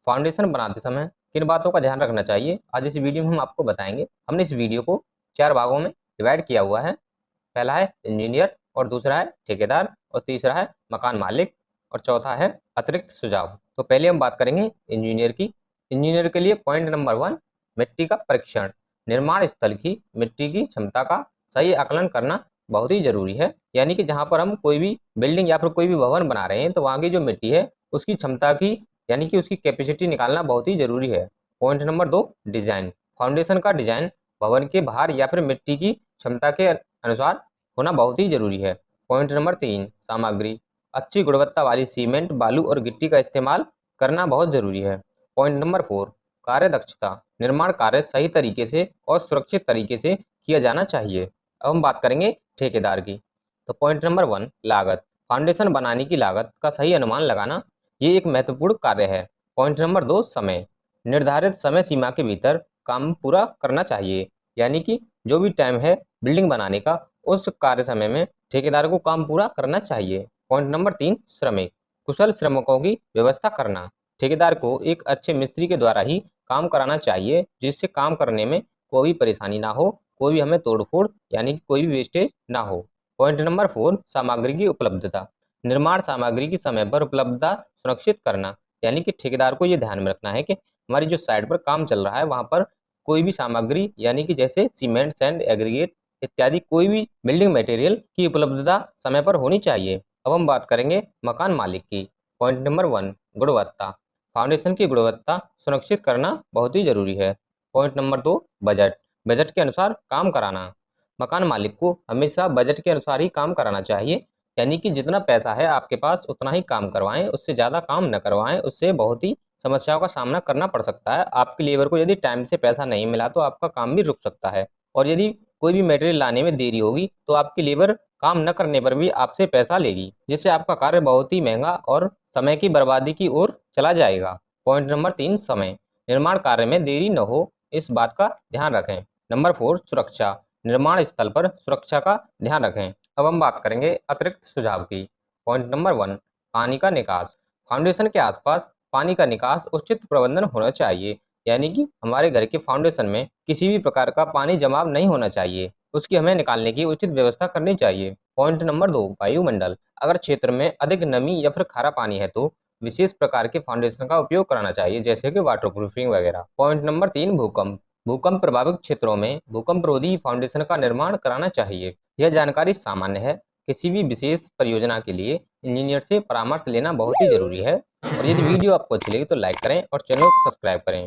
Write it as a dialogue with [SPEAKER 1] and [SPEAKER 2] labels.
[SPEAKER 1] Foundation बनाते समय किन बातों का ध्यान रखना चाहिए, आज इस वीडियो में हम आपको बताएंगे। हमने इस वीडियो को 4 भागों में डिवाइड किया हुआ है। पहला है इंजीनियर, और दूसरा है ठेकेदार, और तीसरा है मकान मालिक, और चौथा है अतिरिक्त सुझाव। तो पहले हम बात करेंगे इंजीनियर की। इंजीनियर के लिए पॉइंट नंबर 1, मिट्टी का परीक्षण। निर्माण स्थल की मिट्टी की क्षमता का सही आकलन करना बहुत ही जरूरी है। यानी कि जहाँ पर हम कोई भी बिल्डिंग या फिर कोई भी भवन बना रहे हैं तो वहाँ की जो मिट्टी है उसकी क्षमता की यानी कि उसकी कैपेसिटी निकालना बहुत ही जरूरी है। Point number 2, design. फाउंडेशन का डिजाइन भवन के भार या फिर मिट्टी की क्षमता के अनुसार होना बहुत ही जरूरी है। पॉइंट नंबर 3, सामग्री। अच्छी गुणवत्ता वाली सीमेंट, बालू और गिट्टी का इस्तेमाल करना बहुत जरूरी है। पॉइंट नंबर 4, कार्य दक्षता। निर्माण कार्य सही तरीके से और सुरक्षित तरीके से किया जाना चाहिए। अब हम बात करेंगे ठेकेदार की। तो पॉइंट नंबर 1, लागत। फाउंडेशन बनाने की लागत का सही अनुमान लगाना ये एक महत्वपूर्ण कार्य है। पॉइंट नंबर 2, समय। निर्धारित समय सीमा के भीतर काम पूरा करना चाहिए। यानी कि जो भी टाइम है बिल्डिंग बनाने का, उस कार्य समय में ठेकेदार को काम पूरा करना चाहिए। पॉइंट नंबर 3, श्रमिक। कुशल श्रमिकों की व्यवस्था करना। ठेकेदार को एक अच्छे मिस्त्री के द्वारा ही काम कराना चाहिए, जिससे काम करने में कोई परेशानी ना हो, कोई भी हमें तोड़फोड़ यानी कि कोई भी वेस्टेज ना हो। पॉइंट नंबर 4, सामग्री की उपलब्धता। निर्माण सामग्री की समय पर उपलब्धता सुनिश्चित करना। यानी कि ठेकेदार को ये ध्यान में रखना है कि हमारी जो साइट पर काम चल रहा है वहां पर कोई भी सामग्री यानी कि जैसे सीमेंट, सैंड, एग्रीगेट इत्यादि कोई भी बिल्डिंग मटेरियल की उपलब्धता समय पर होनी चाहिए। अब हम बात करेंगे मकान मालिक की। पॉइंट नंबर 1, गुणवत्ता। फाउंडेशन की गुणवत्ता सुनिश्चित करना बहुत ही जरूरी है। Point number 2, budget. बजट के अनुसार काम कराना। मकान मालिक को हमेशा बजट के अनुसार ही काम कराना चाहिए। यानी कि जितना पैसा है आपके पास उतना ही काम करवाएं, उससे ज़्यादा काम न करवाएं। उससे बहुत ही समस्याओं का सामना करना पड़ सकता है। आपके लेबर को यदि टाइम से पैसा नहीं मिला तो आपका काम भी रुक सकता है, और यदि कोई भी मटेरियल लाने में देरी होगी तो आपकी लेबर काम न करने पर भी आपसे पैसा लेगी, जिससे आपका कार्य बहुत ही महंगा और समय की बर्बादी की ओर चला जाएगा। पॉइंट नंबर 3, समय। निर्माण कार्य में देरी न हो, इस बात का ध्यान रखें। नंबर 4, सुरक्षा। निर्माण स्थल पर सुरक्षा का ध्यान रखें। अब हम बात करेंगे अतिरिक्त सुझाव की। पॉइंट नंबर 1, पानी का निकास। फाउंडेशन के आसपास पानी का निकास उचित प्रबंधन होना चाहिए। यानी कि हमारे घर के फाउंडेशन में किसी भी प्रकार का पानी जमाव नहीं होना चाहिए, उसकी हमें निकालने की उचित व्यवस्था करनी चाहिए। पॉइंट नंबर 2, वायुमंडल। अगर क्षेत्र में अधिक नमी या फिर खारा पानी है तो विशेष प्रकार के फाउंडेशन का उपयोग कराना चाहिए, जैसे कि वाटर प्रूफिंग वगैरह। पॉइंट नंबर 3, भूकंप। भूकंप प्रभावित क्षेत्रों में भूकंप रोधी फाउंडेशन का निर्माण कराना चाहिए। यह जानकारी सामान्य है। किसी भी विशेष परियोजना के लिए इंजीनियर से परामर्श लेना बहुत ही जरूरी है। और यदि वीडियो आपको अच्छी लगी तो लाइक करें और चैनल को सब्सक्राइब करें।